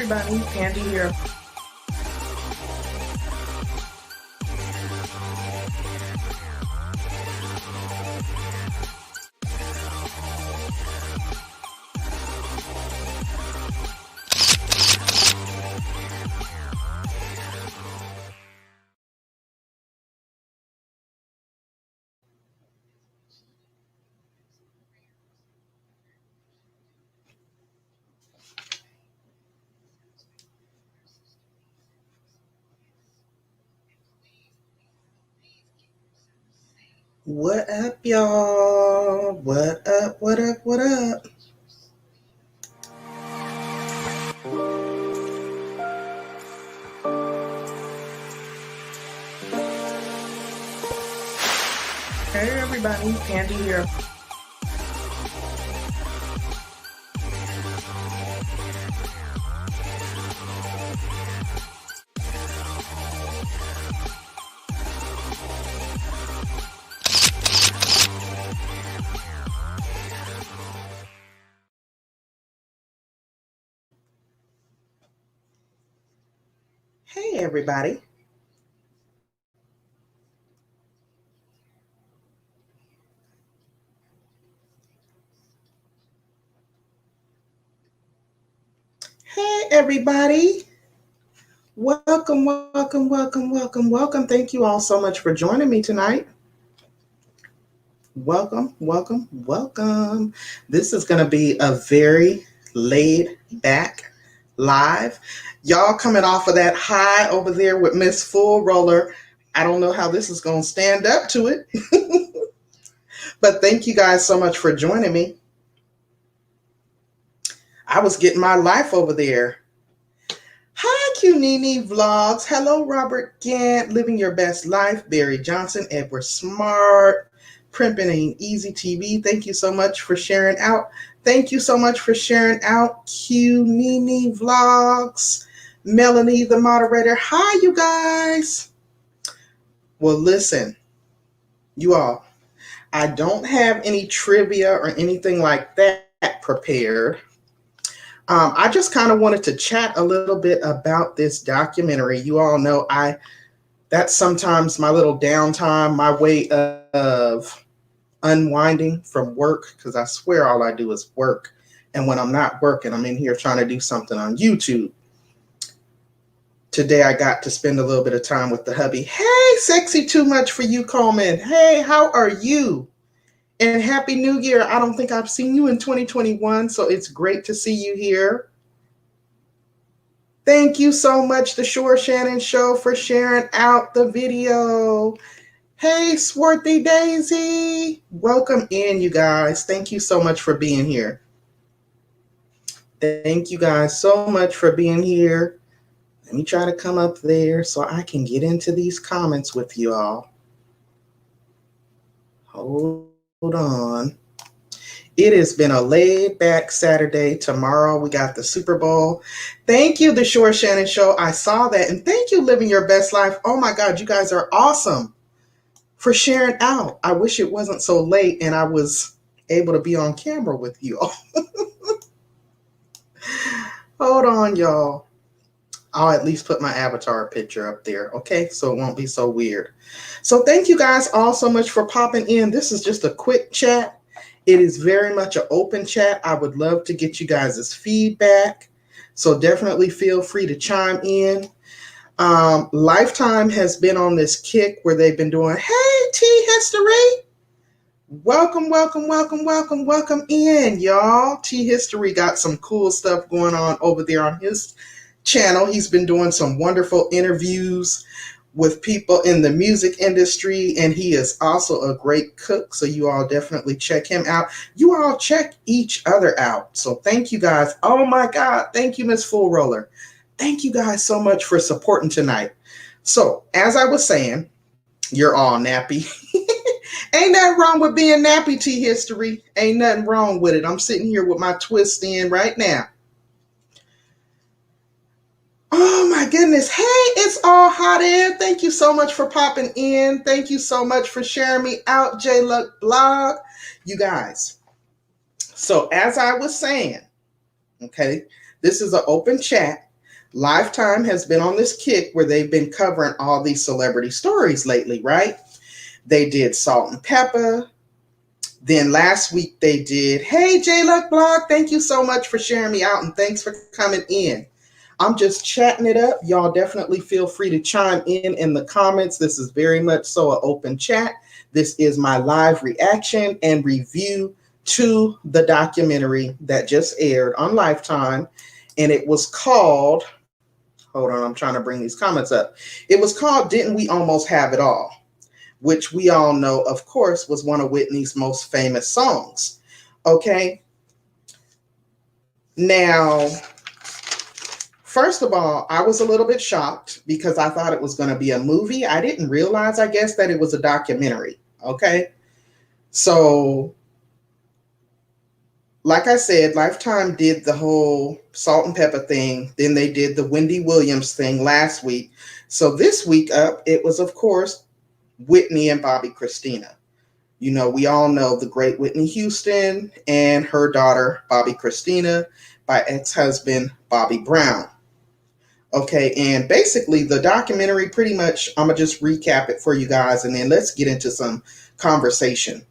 everybody, Candy here. What up, y'all? What up, what up, what up? Hey, everybody, Candy here. Hey, everybody. Hey, everybody. Welcome, welcome, welcome, welcome, welcome. Thank you all so much for joining me tonight. Welcome, welcome, welcome. This is going to be a very laid back live. Y'all coming off of that high over there with Miss Full Roller. I don't know how this is going to stand up to it. But thank you guys so much for joining me. I was getting my life over there. Hi, Cunini Vlogs. Hello, Robert Gant. Living Your Best Life. Barry Johnson. Edward Smart. Primping Ain't Easy TV. Thank you so much for sharing out. Thank you so much for sharing out. Cunini Vlogs. Melanie, the moderator. Hi, you guys. Well, listen, you all. I don't have any trivia or anything like that prepared. I just kind of wanted to chat a little bit about this documentary. You all know that's sometimes my little downtime, my way of unwinding from work, because I swear all I do is work. And when I'm not working, I'm in here trying to do something on YouTube. Today I got to spend a little bit of time with the hubby. Hey, sexy too much for you, Coleman. Hey, how are you? And Happy New Year. I don't think I've seen you in 2021, so it's great to see you here. Thank you so much, The Shore Shannon Show, for sharing out the video. Hey, Swarthy Daisy. Welcome in, you guys. Thank you so much for being here. Thank you guys so much for being here. Let me try to come up there so I can get into these comments with you all. Hold on. It has been a laid back Saturday. Tomorrow we got the Super Bowl. Thank you, The Shore Shannon Show. I saw that. And thank you, Living Your Best Life. Oh my God, you guys are awesome for sharing out. I wish it wasn't so late and I was able to be on camera with you all. Hold on, y'all. I'll at least put my avatar picture up there, okay? So it won't be so weird. So thank you guys all so much for popping in. This is just a quick chat. It is very much an open chat. I would love to get you guys' feedback. So definitely feel free to chime in. Lifetime has been on this kick where they've been doing, hey, T-History. Welcome, welcome, welcome, welcome, welcome in, y'all. T-History got some cool stuff going on over there on his channel. He's been doing some wonderful interviews with people in the music industry, and he is also a great cook, so you all definitely check him out. You all check each other out. So thank you guys. Oh my God, thank you, Miss Full Roller. Thank you guys so much for supporting tonight. So as I was saying, you're all nappy. Ain't nothing wrong with being nappy, T-History. Ain't nothing wrong with it. I'm sitting here with my twist in right now. Oh my goodness. Hey, it's all hot in. Thank you so much for popping in. Thank you so much for sharing me out, J Luck Blog. You guys. So as I was saying, okay, this is an open chat. Lifetime has been on this kick where they've been covering all these celebrity stories lately, right? They did Salt and Pepper. Then last week they did, hey, J Luck Blog, thank you so much for sharing me out and thanks for coming in. I'm just chatting it up. Y'all definitely feel free to chime in the comments. This is very much so an open chat. This is my live reaction and review to the documentary that just aired on Lifetime. And it was called, hold on, I'm trying to bring these comments up. It was called Didn't We Almost Have It All? Which we all know, of course, was one of Whitney's most famous songs. Okay. Now, first of all, I was a little bit shocked because I thought it was going to be a movie. I didn't realize, I guess, that it was a documentary. Okay. So, like I said, Lifetime did the whole Salt and Pepper thing. Then they did the Wendy Williams thing last week. So this week up, it was, of course, Whitney and Bobbi Kristina. You know, we all know the great Whitney Houston and her daughter, Bobbi Kristina, by ex-husband Bobby Brown. Okay, and basically the documentary pretty much, I'm going to just recap it for you guys and then let's get into some conversation.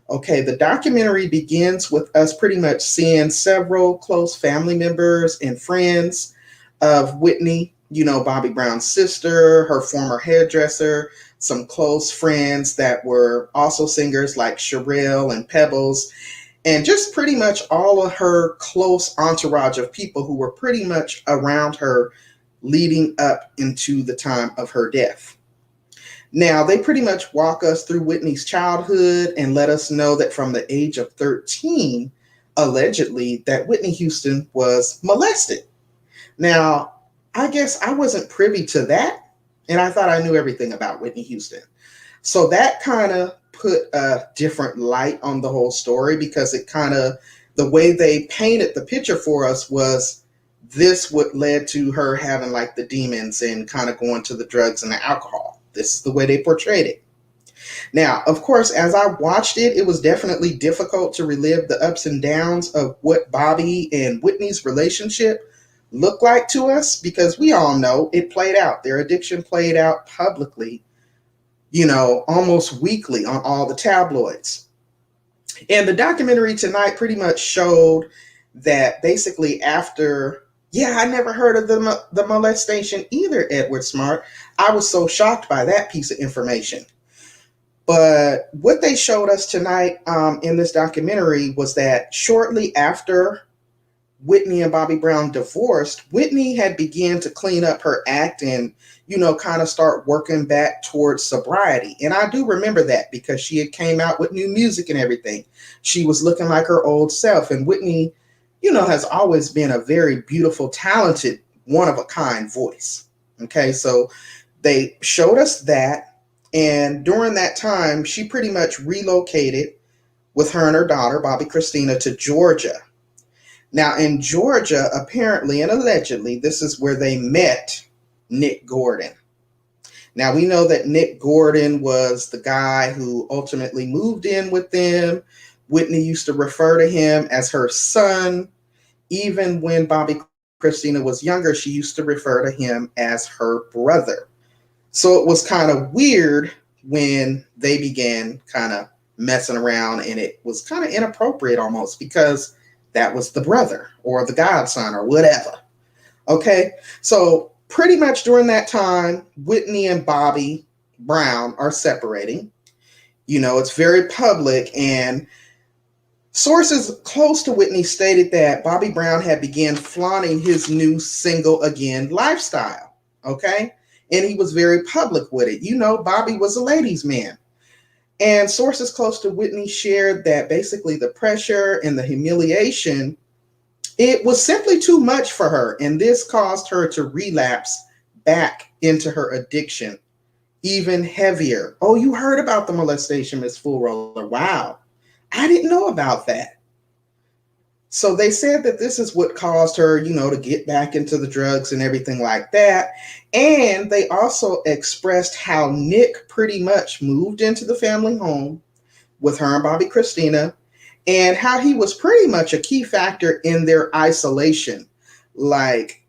Okay, the documentary begins with us pretty much seeing several close family members and friends of Whitney, you know, Bobby Brown's sister, her former hairdresser, some close friends that were also singers like Sherelle and Pebbles, and just pretty much all of her close entourage of people who were pretty much around her leading up into the time of her death. Now, they pretty much walk us through Whitney's childhood and let us know that from the age of 13, allegedly, that Whitney Houston was molested. Now, I guess I wasn't privy to that, and I thought I knew everything about Whitney Houston. So that kind of put a different light on the whole story because it kind of, the way they painted the picture for us was this what led to her having like the demons and kind of going to the drugs and the alcohol. This is the way they portrayed it. Now, of course, as I watched it, it was definitely difficult to relive the ups and downs of what Bobby and Whitney's relationship looked like to us because we all know it played out. Their addiction played out publicly, you know, almost weekly on all the tabloids. And the documentary tonight pretty much showed that basically after, yeah, I never heard of the molestation either, Edward Smart. I was so shocked by that piece of information. But what they showed us tonight in this documentary was that shortly after Whitney and Bobby Brown divorced, Whitney had begun to clean up her act and, you know, kind of start working back towards sobriety. And I do remember that because she had came out with new music and everything. She was looking like her old self. And Whitney, you know, has always been a very beautiful, talented, one-of-a-kind voice. Okay, so they showed us that. And during that time, she pretty much relocated with her and her daughter, Bobbi Kristina, to Georgia. Now, in Georgia, apparently and allegedly, this is where they met Nick Gordon. Now, we know that Nick Gordon was the guy who ultimately moved in with them. Whitney used to refer to him as her son. Even when Bobbi Kristina was younger, she used to refer to him as her brother. So it was kind of weird when they began kind of messing around, and it was kind of inappropriate almost because that was the brother or the godson or whatever. Okay, so pretty much during that time, Whitney and Bobby Brown are separating. You know, it's very public, and sources close to Whitney stated that Bobby Brown had begun flaunting his new single again lifestyle. Okay, and he was very public with it. You know, Bobby was a ladies' man. And sources close to Whitney shared that basically the pressure and the humiliation, it was simply too much for her. And this caused her to relapse back into her addiction, even heavier. Oh, you heard about the molestation, Miss Full Roller. Wow. I didn't know about that. So they said that this is what caused her, you know, to get back into the drugs and everything like that. And they also expressed how Nick pretty much moved into the family home with her and Bobbi Kristina, and how he was pretty much a key factor in their isolation. Like,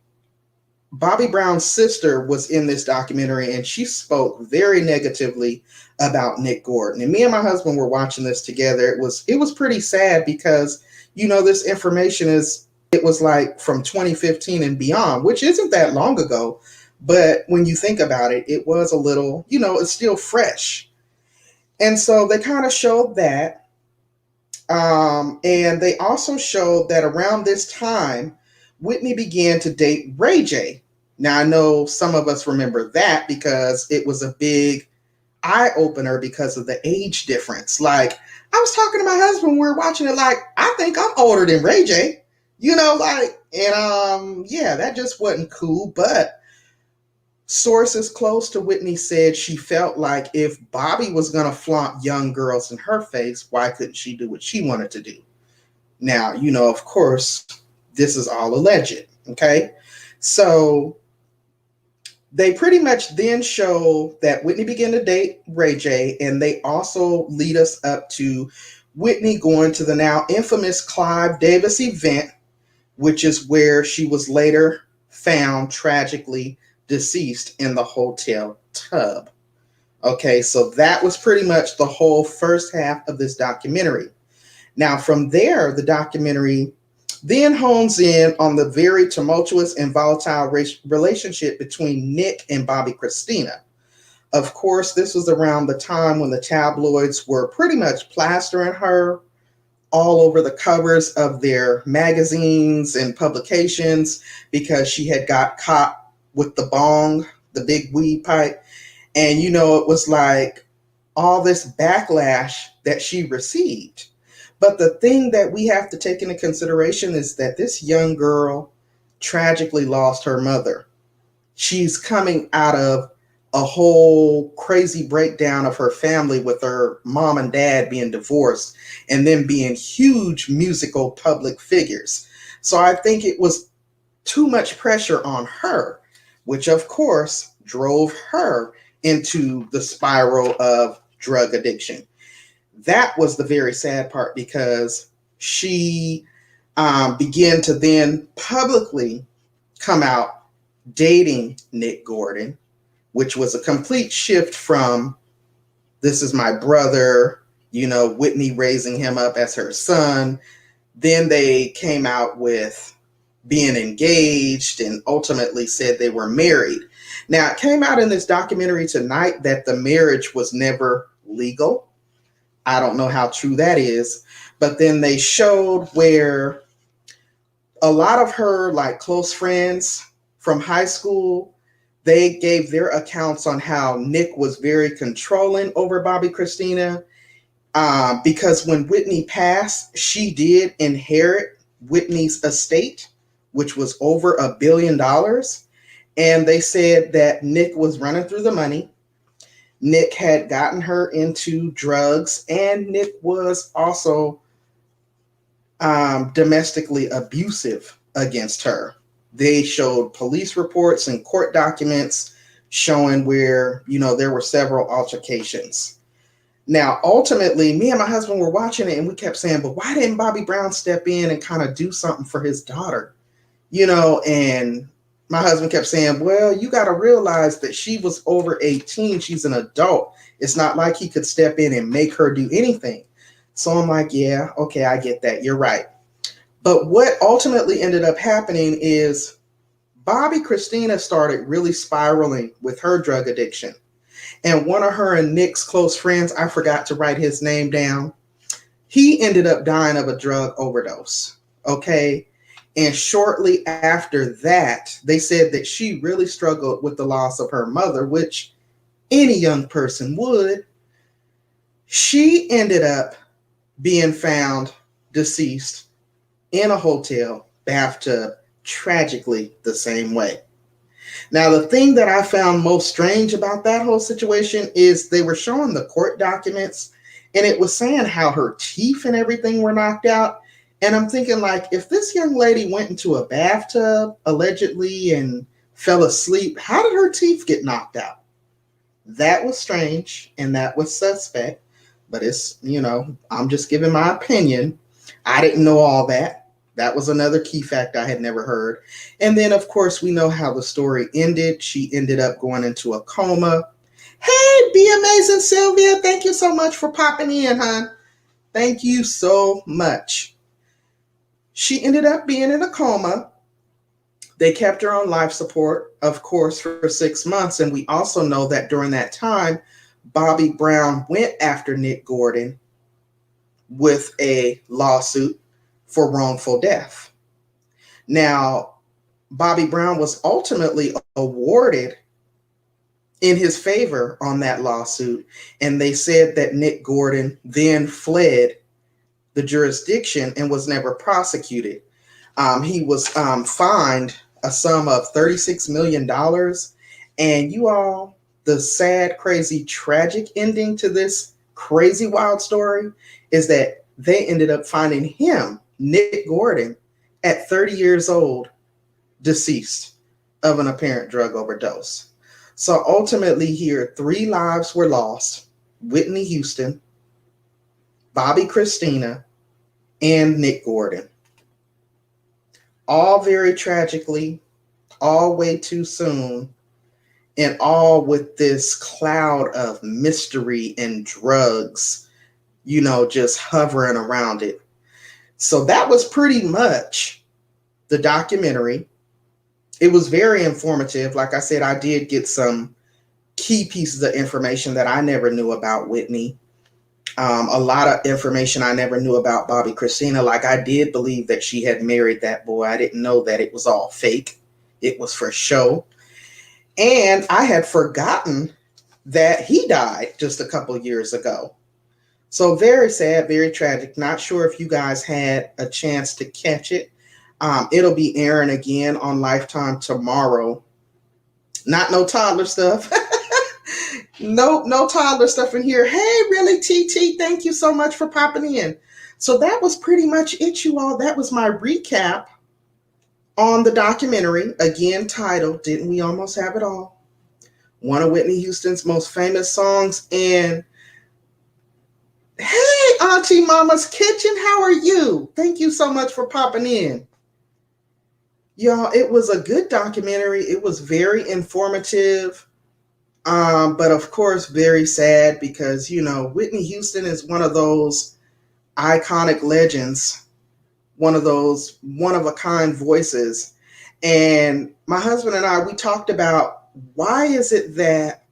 Bobby Brown's sister was in this documentary, and she spoke very negatively about Nick Gordon. And me and my husband were watching this together. It was pretty sad because this information it was like from 2015 and beyond, which isn't that long ago. But when you think about it, it was a little, it's still fresh. And so they kind of showed that. And they also showed that around this time, Whitney began to date Ray J. Now, I know some of us remember that because it was a big eye opener because of the age difference. Like, I was talking to my husband, we were watching it, like, I think I'm older than Ray J. Yeah, that just wasn't cool. But sources close to Whitney said she felt like if Bobby was going to flaunt young girls in her face, why couldn't she do what she wanted to do? Now, of course, this is all alleged, okay? So they pretty much then show that Whitney began to date Ray J, and they also lead us up to Whitney going to the now infamous Clive Davis event, which is where she was later found tragically deceased in the hotel tub. Okay, so that was pretty much the whole first half of this documentary. Now, from there, the documentary then hones in on the very tumultuous and volatile relationship between Nick and Bobbi Kristina. Of course, this was around the time when the tabloids were pretty much plastering her all over the covers of their magazines and publications because she had got caught with the bong, the big weed pipe. And, it was like all this backlash that she received. But the thing that we have to take into consideration is that this young girl tragically lost her mother. She's coming out of a whole crazy breakdown of her family with her mom and dad being divorced and then being huge musical public figures. So I think it was too much pressure on her, which of course drove her into the spiral of drug addiction. That was the very sad part because she began to then publicly come out dating Nick Gordon, which was a complete shift from this is my brother, Whitney raising him up as her son. Then they came out with being engaged and ultimately said they were married. Now, it came out in this documentary tonight that the marriage was never legal. I don't know how true that is, but then they showed where a lot of her like close friends from high school, they gave their accounts on how Nick was very controlling over Bobbi Kristina because when Whitney passed, she did inherit Whitney's estate, which was over $1 billion. And they said that Nick was running through the money. Nick had gotten her into drugs, and Nick was also domestically abusive against her. They showed police reports and court documents showing where, there were several altercations. Now, ultimately, me and my husband were watching it and we kept saying, but why didn't Bobby Brown step in and kind of do something for his daughter? And my husband kept saying, well, you got to realize that she was over 18. She's an adult. It's not like he could step in and make her do anything. So I'm like, yeah, okay, I get that. You're right. But what ultimately ended up happening is Bobbi Kristina started really spiraling with her drug addiction. And one of her and Nick's close friends, I forgot to write his name down, he ended up dying of a drug overdose. Okay. And shortly after that, they said that she really struggled with the loss of her mother, which any young person would. She ended up being found deceased in a hotel bathtub, tragically the same way. Now, the thing that I found most strange about that whole situation is they were showing the court documents and it was saying how her teeth and everything were knocked out. And I'm thinking, like, if this young lady went into a bathtub allegedly and fell asleep, how did her teeth get knocked out? That was strange and that was suspect. But it's, I'm just giving my opinion. I didn't know all that. That was another key fact I had never heard. And then, of course, we know how the story ended. She ended up going into a coma. Hey, Be Amazing Sylvia, thank you so much for popping in, hon. Thank you so much. She ended up being in a coma. They kept her on life support, of course, for 6 months. And we also know that during that time, Bobby Brown went after Nick Gordon with a lawsuit for wrongful death. Now, Bobby Brown was ultimately awarded in his favor on that lawsuit, and they said that Nick Gordon then fled the jurisdiction and was never prosecuted. He was fined a sum of $36 million. And you all, the sad, crazy, tragic ending to this crazy, wild story is that they ended up finding him, Nick Gordon, at 30 years old, deceased of an apparent drug overdose. So ultimately here, 3 lives were lost: Whitney Houston, Bobbi Kristina, and Nick Gordon. All very tragically, all way too soon, and all with this cloud of mystery and drugs, just hovering around it. So that was pretty much the documentary. It was very informative. Like I said, I did get some key pieces of information that I never knew about Whitney. A lot of information I never knew about Bobbi Kristina. Like, I did believe that she had married that boy. I didn't know that it was all fake. It was for show. And I had forgotten that he died just a couple years ago. So very sad, very tragic. Not sure if you guys had a chance to catch it. It'll be airing again on Lifetime tomorrow. Not no toddler stuff. No toddler stuff in here. Hey, really, TT, thank you so much for popping in. So that was pretty much it, you all. That was my recap on the documentary, again titled Didn't We Almost Have It All? One of Whitney Houston's most famous songs. And hey, Auntie Mama's Kitchen, how are you? Thank you so much for popping in. Y'all, it was a good documentary. It was very informative. But of course, very sad because, Whitney Houston is one of those iconic legends, one of those one-of-a-kind voices. And my husband and I, we talked about why is it that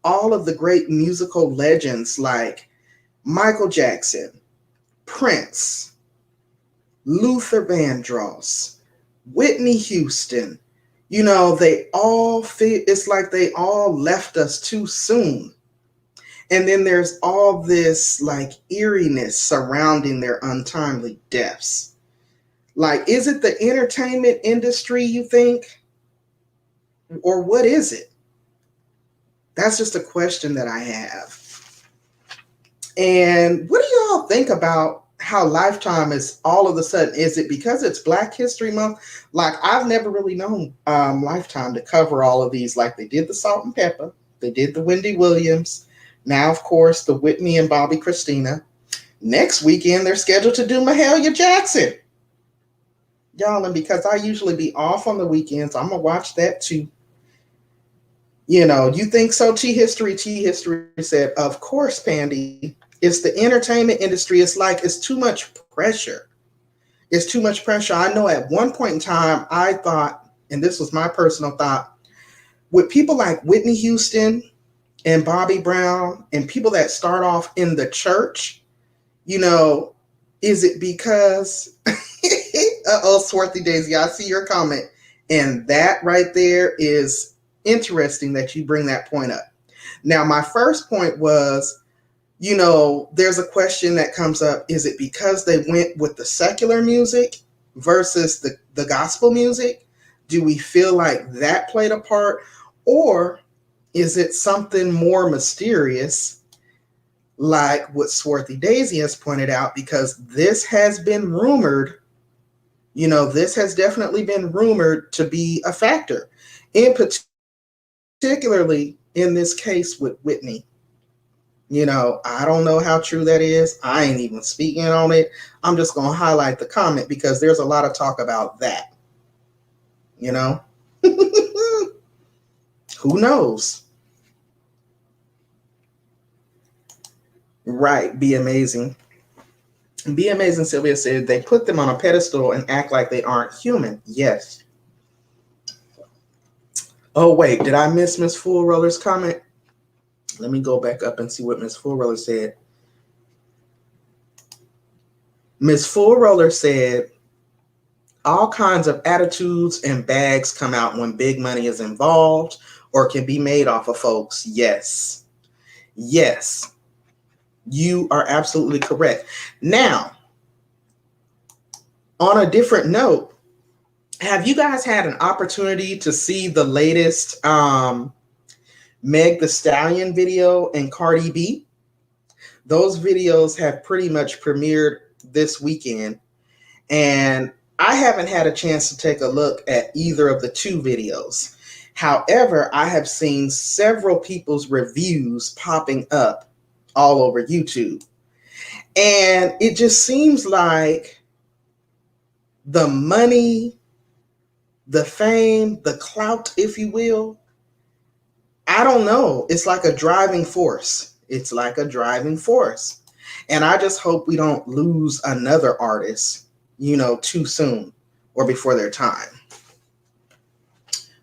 all of the great musical legends like Michael Jackson, Prince, Luther Vandross, Whitney Houston, they all feel it's like they all left us too soon. And then there's all this like eeriness surrounding their untimely deaths. Like, is it the entertainment industry, you think? Or what is it? That's just a question that I have. And what do y'all think about how Lifetime is all of a sudden? Is it because it's Black History Month? Like, I've never really known Lifetime to cover all of these. Like, they did the Salt and Pepper, they did the Wendy Williams, now of course the Whitney and Bobbi Kristina. Next weekend they're scheduled to do Mahalia Jackson. Y'all, and because I usually be off on the weekends, I'm gonna watch that too. You think so? T History said, of course, Pandy. It's the entertainment industry. It's like it's too much pressure. It's too much pressure. I know at one point in time, I thought, and this was my personal thought, with people like Whitney Houston and Bobby Brown and people that start off in the church, is it because, Swarthy Daisy, I see your comment. And that right there is interesting that you bring that point up. Now, my first point was, there's a question that comes up. Is it because they went with the secular music versus the gospel music? Do we feel like that played a part? Or is it something more mysterious, like what Swarthy Daisy has pointed out? Because this has been rumored, this has definitely been rumored to be a factor, particularly in this case with Whitney. I don't know how true that is. I ain't even speaking on it. I'm just going to highlight the comment because there's a lot of talk about that. Who knows? Right. Be amazing. Be amazing, Sylvia said. They put them on a pedestal and act like they aren't human. Yes. Oh, wait. Did I miss Miss Full Roller's comment? Let me go back up and see what Miss Full Roller said. Miss Full Roller said, all kinds of attitudes and bags come out when big money is involved or can be made off of folks. Yes. Yes. You are absolutely correct. Now, on a different note, have you guys had an opportunity to see the latest Meg Thee Stallion video and Cardi B? Those videos have pretty much premiered this weekend, and I haven't had a chance to take a look at either of the two videos. However, I have seen several people's reviews popping up all over YouTube. And it just seems like the money, the fame, the clout, if you will, I don't know. It's like a driving force. It's like a driving force. And I just hope we don't lose another artist, too soon or before their time.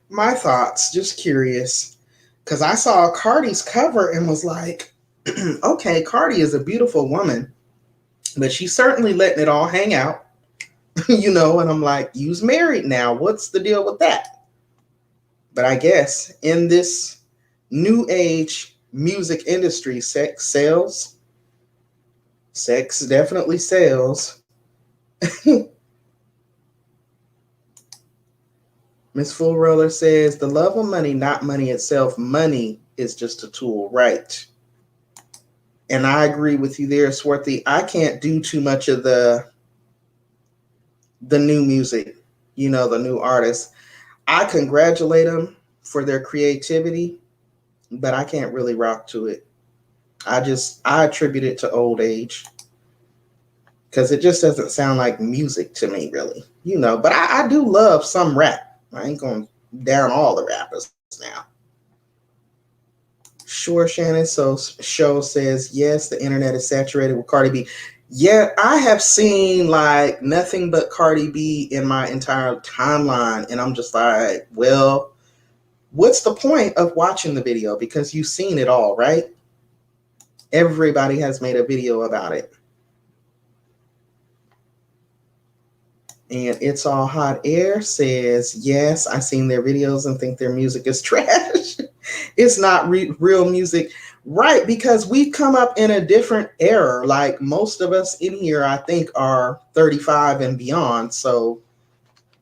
My thoughts, just curious, because I saw Cardi's cover and was like, okay, Cardi is a beautiful woman, but she's certainly letting it all hang out, and I'm like, you's married now. What's the deal with that? But I guess in this new age music industry, sex sells. Sex definitely sells. Miss Full Roller says, the love of money, not money itself. Money is just a tool, right? And I agree with you there, Swarthy. I can't do too much of the new music, the new artists. I congratulate them for their creativity, but I can't really rock to it. I attribute it to old age because it just doesn't sound like music to me, really, but I do love some rap. I ain't going down all the rappers now. Sure, Shannon. So Show says, yes, the internet is saturated with Cardi B. Yeah, I have seen like nothing but Cardi B in my entire timeline. And I'm just like, well, what's the point of watching the video? Because you've seen it all, right? Everybody has made a video about it. And It's All Hot Air says, yes, I've seen their videos and think their music is trash. It's not real music. Right, because we've come up in a different era. Like most of us in here, I think, are 35 and beyond. So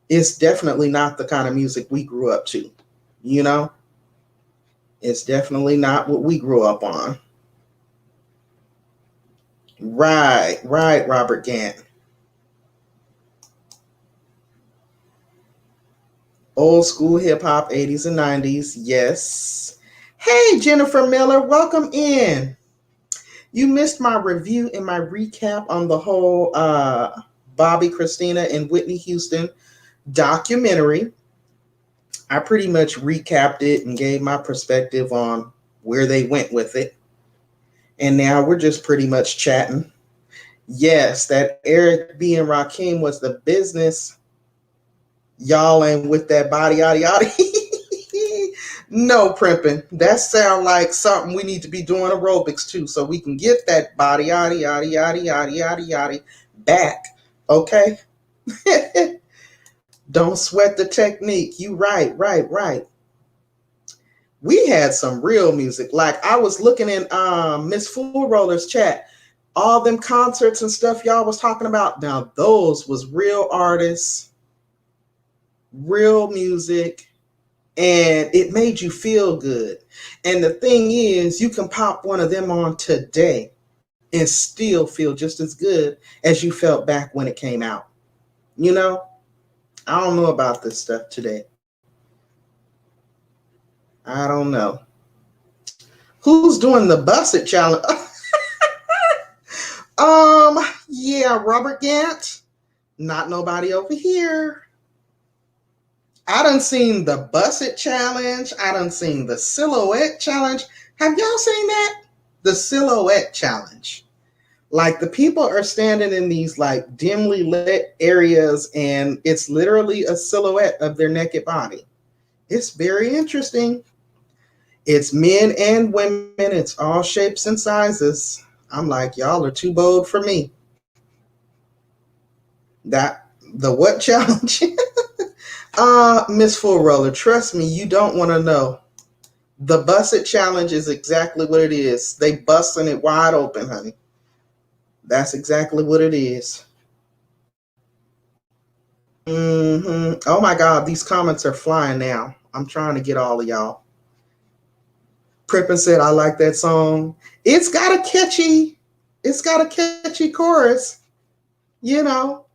it's definitely not the kind of music we grew up to. It's definitely not what we grew up on. Right, Robert Gant. Old school hip hop, 80s and 90s. Yes. Hey, Jennifer Miller, welcome in. You missed my review and my recap on the whole Bobbi Kristina and Whitney Houston documentary. I pretty much recapped it and gave my perspective on where they went with it. And now we're just pretty much chatting. Yes, that Eric B. and Rakim was the business. Y'all ain't with that body, yada, yada. No, primping. That sound like something we need to be doing aerobics too, so we can get that body, yada, yada, yada, yada, yada, yada back. Okay? Don't sweat the technique. You right. We had some real music. Like I was looking in Miss Full Roller's chat. All them concerts and stuff y'all was talking about. Now those was real artists, real music, and it made you feel good. And the thing is, you can pop one of them on today and still feel just as good as you felt back when it came out. I don't know about this stuff today. I don't know. Who's doing the busset challenge? Yeah, Robert Gant. Not nobody over here. I done seen the busset challenge. I done seen the silhouette challenge. Have y'all seen that? The silhouette challenge. Like the people are standing in these like dimly lit areas and it's literally a silhouette of their naked body. It's very interesting. It's men and women. It's all shapes and sizes. I'm like, y'all are too bold for me. That the what challenge? Miss Full Roller, trust me, you don't want to know. The busset challenge is exactly what it is. They busting it wide open, honey. That's exactly what it is. Oh my God, these comments are flying now. I'm trying to get all of y'all. Prippin said, I like that song. It's got a catchy chorus. You know,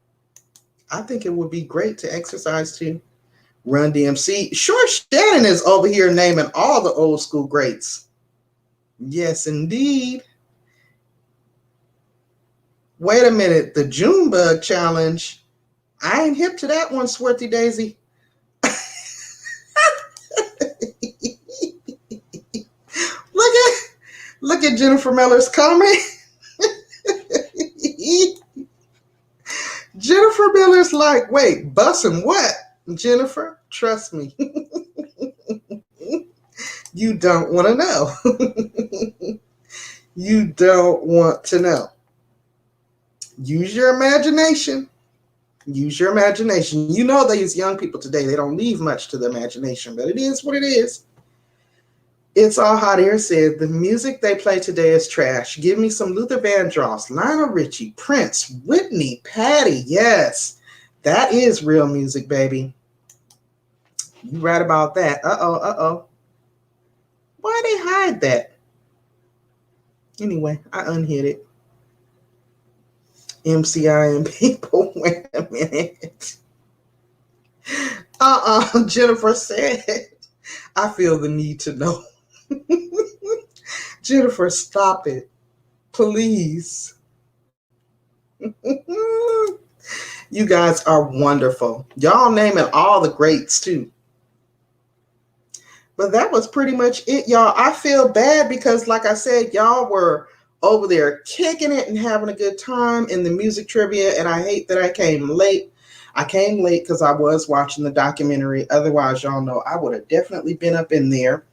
I think it would be great to exercise to. Run DMC. Sure, Shannon is over here naming all the old school greats. Yes, indeed. Wait a minute. The Junebug challenge. I ain't hip to that one, Swarthy Daisy. Look at Jennifer Miller's comment. Jennifer Miller's like, wait, bussin' what? Jennifer, trust me. You don't want to know. You don't want to know. Use your imagination. Use your imagination. You know these young people today, they don't leave much to the imagination, but it is what it is. It's All Hot Air said, the music they play today is trash. Give me some Luther Vandross, Lionel Richie, Prince, Whitney, Patty. Yes, that is real music, baby. You right about that. Uh-oh. Why they hide that? Anyway, I unhid it. MCIM people, wait a minute. Jennifer said, I feel the need to know. Jennifer, stop it. Please. You guys are wonderful. Y'all naming all the greats too. But that was pretty much it, y'all. I feel bad because, like I said, y'all were over there kicking it and having a good time in the music trivia, and I hate that I came late. I came late because I was watching the documentary. Otherwise, y'all know I would have definitely been up in there.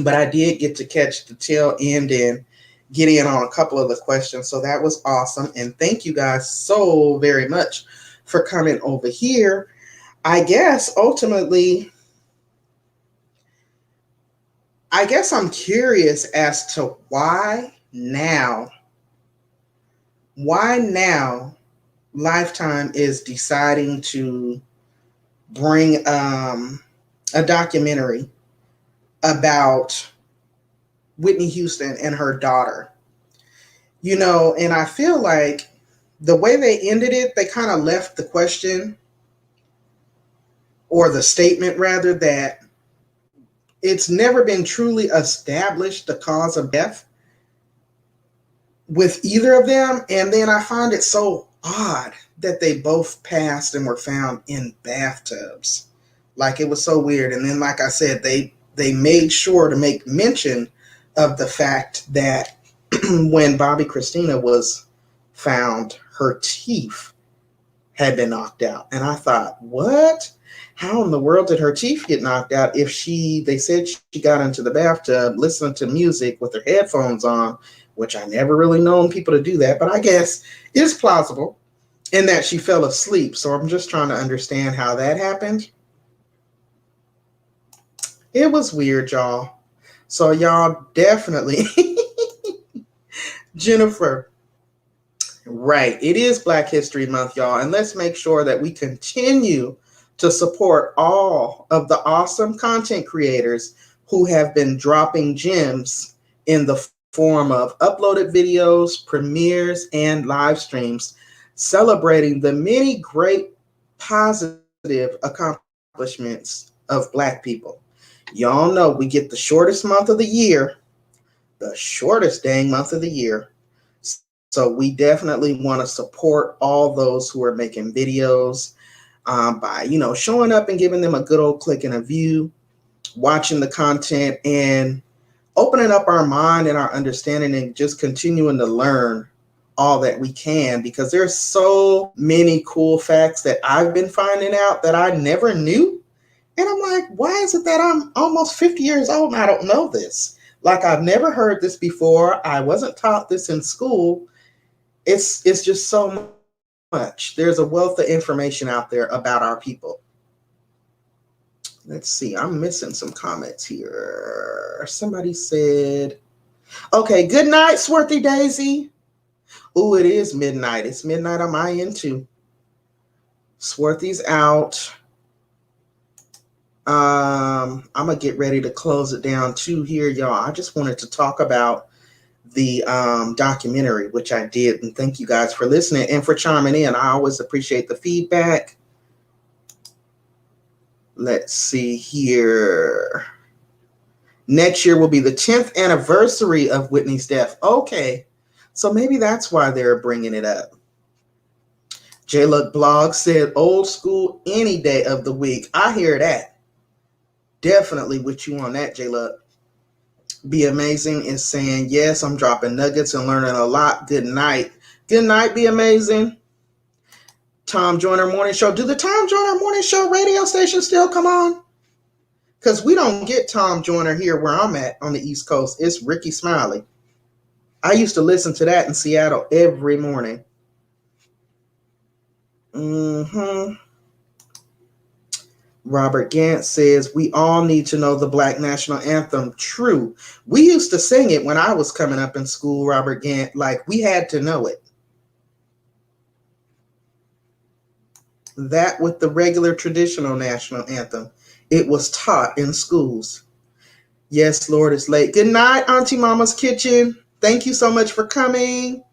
But I did get to catch the tail end and get in on a couple of the questions. So that was awesome. And thank you guys so very much for coming over here. I guess ultimately, I'm curious as to why now Lifetime is deciding to bring a documentary about Whitney Houston and her daughter. You know, and I feel like the way they ended it, they kind of left the question, or the statement rather, that it's never been truly established the cause of death with either of them. And then I find it so odd that they both passed and were found in bathtubs. Like, it was so weird. And then, like I said, they made sure to make mention of the fact that when Bobbi Kristina was found, her teeth had been knocked out. And I thought, what? How in the world did her teeth get knocked out if they said she got into the bathtub listening to music with her headphones on, which I never really known people to do that, but I guess it's plausible, in that she fell asleep. So I'm just trying to understand how that happened. It was weird, y'all. So y'all definitely, Jennifer, right. It is Black History Month, y'all. And let's make sure that we continue to support all of the awesome content creators who have been dropping gems in the form of uploaded videos, premieres, and live streams, celebrating the many great positive accomplishments of Black people. Y'all know we get the shortest month of the year the shortest dang month of the year. So we definitely want to support all those who are making videos by, showing up and giving them a good old click and a view, watching the content, and opening up our mind and our understanding, and just continuing to learn all that we can, because there's so many cool facts that I've been finding out that I never knew. And I'm like, why is it that I'm almost 50 years old and I don't know this? Like, I've never heard this before. I wasn't taught this in school. It's just so much. There's a wealth of information out there about our people. Let's see. I'm missing some comments here. Somebody said, okay, good night, Swarthy Daisy. Oh, it is midnight. It's midnight on my end too. Swarthy's out. I'm gonna get ready to close it down too here, y'all. I just wanted to talk about the documentary, which I did, and thank you guys for listening and for chiming in. I always appreciate the feedback. Let's see here. Next year will be the 10th anniversary of Whitney's death. Okay, so maybe that's why they're bringing it up. J-Luck Blog said old school any day of the week. I hear that. Definitely with you on that, J-Luck. Be Amazing is saying, yes, I'm dropping nuggets and learning a lot. Good night. Good night, Be Amazing. Tom Joyner Morning Show. Do the Tom Joyner Morning Show radio station still come on? Because we don't get Tom Joyner here where I'm at on the East Coast. It's Ricky Smiley. I used to listen to that in Seattle every morning. Robert Gant says, we all need to know the Black National Anthem. True. We used to sing it when I was coming up in school, Robert Gant. Like, we had to know it. That with the regular traditional national anthem. It was taught in schools. Yes, Lord, it's late. Good night, Auntie Mama's Kitchen. Thank you so much for coming.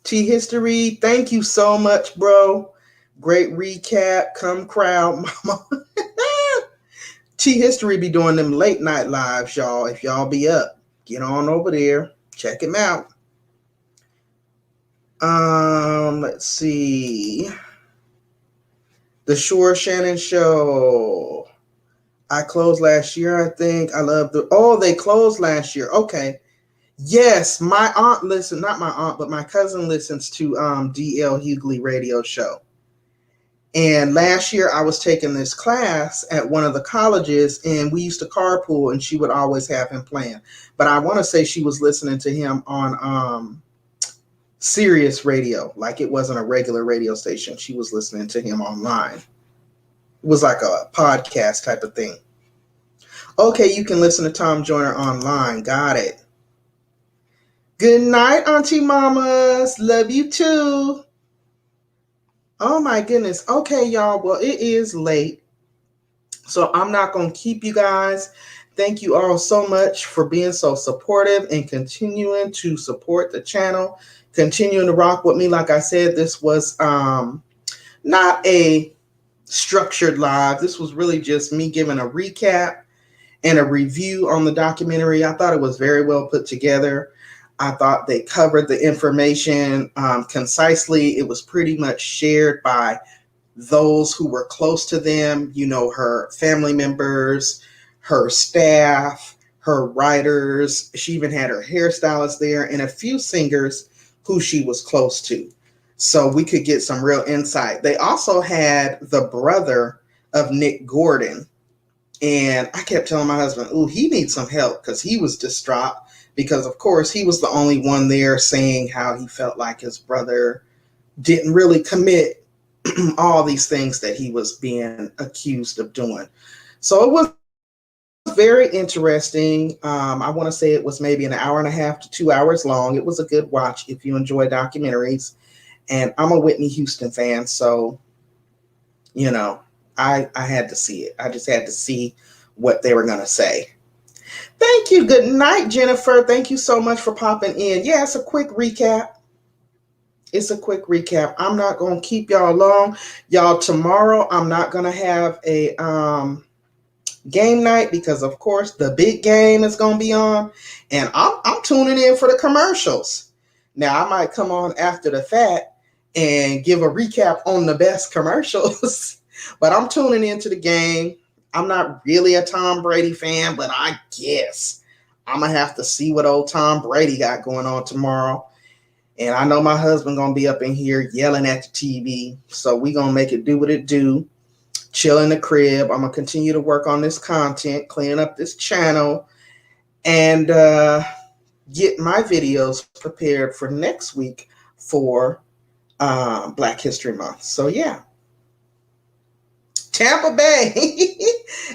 T History, thank you so much, bro. Great recap. Come crowd, mama. T History be doing them late night lives, y'all. If y'all be up, get on over there. Check him out. Let's see. The Shore Shannon Show. I closed last year, I think. I love they closed last year. Okay. Yes, my aunt listens, not my aunt, but my cousin listens to D.L. Hughley radio show. And last year I was taking this class at one of the colleges, and we used to carpool, and she would always have him playing. But I want to say she was listening to him on Sirius Radio, like it wasn't a regular radio station. She was listening to him online. It was like a podcast type of thing. Okay, you can listen to Tom Joyner online. Got it. Good night, Auntie Mamas. Love you too. Oh my goodness. Okay, y'all. Well, it is late, so I'm not going to keep you guys. Thank you all so much for being so supportive and continuing to support the channel, continuing to rock with me. Like I said, this was not a structured live. This was really just me giving a recap and a review on the documentary. I thought it was very well put together. I thought they covered the information concisely. It was pretty much shared by those who were close to them, her family members, her staff, her writers. She even had her hairstylist there and a few singers who she was close to. So we could get some real insight. They also had the brother of Nick Gordon. And I kept telling my husband, he needs some help, because he was distraught. Because, of course, he was the only one there saying how he felt like his brother didn't really commit all these things that he was being accused of doing. So it was very interesting. I want to say it was maybe an hour and a half to 2 hours long. It was a good watch if you enjoy documentaries. And I'm a Whitney Houston fan, so, I had to see it. I just had to see what they were going to say. Thank you. Good night, Jennifer. Thank you so much for popping in. Yeah, it's a quick recap. I'm not going to keep y'all long. Y'all, tomorrow I'm not going to have a game night because, of course, the big game is going to be on. And I'm tuning in for the commercials. Now, I might come on after the fact and give a recap on the best commercials. But I'm tuning into the game. I'm not really a Tom Brady fan, but I guess I'm going to have to see what old Tom Brady got going on tomorrow. And I know my husband going to be up in here yelling at the TV. So we going to make it do what it do. Chill in the crib. I'm going to continue to work on this content, clean up this channel, and get my videos prepared for next week for Black History Month. So, yeah. Tampa Bay.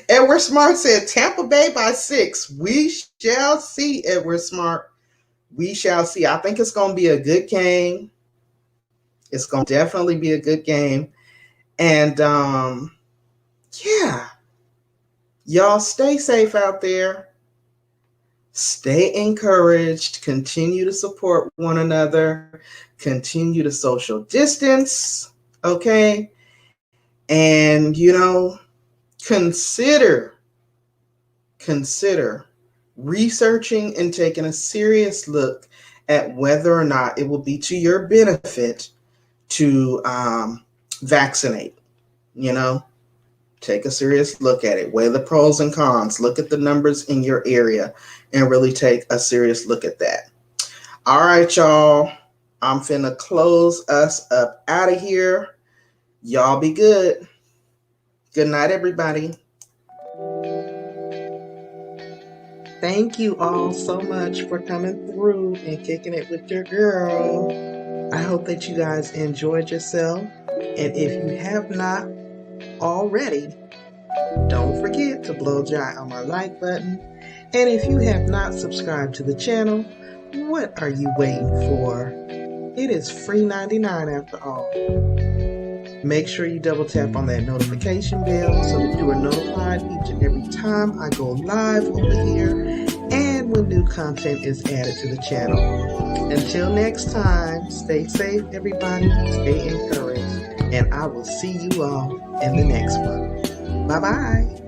Edward Smart said Tampa Bay by 6. We shall see, Edward Smart. We shall see. I think it's going to be a good game. It's going to definitely be a good game. And, yeah. Y'all stay safe out there. Stay encouraged. Continue to support one another. Continue to social distance. Okay? And, consider researching and taking a serious look at whether or not it will be to your benefit to vaccinate. Take a serious look at it. Weigh the pros and cons. Look at the numbers in your area and really take a serious look at that. All right, y'all. I'm finna close us up out of here. Y'all be good. Good night, everybody. Thank you all so much for coming through and kicking it with your girl. I hope that you guys enjoyed yourself. And if you have not already, don't forget to blow dry on my like button. And if you have not subscribed to the channel, what are you waiting for? It is free 99 after all. Make sure you double tap on that notification bell so that you are notified each and every time I go live over here and when new content is added to the channel. Until next time, stay safe, everybody. Stay encouraged. And I will see you all in the next one. Bye-bye.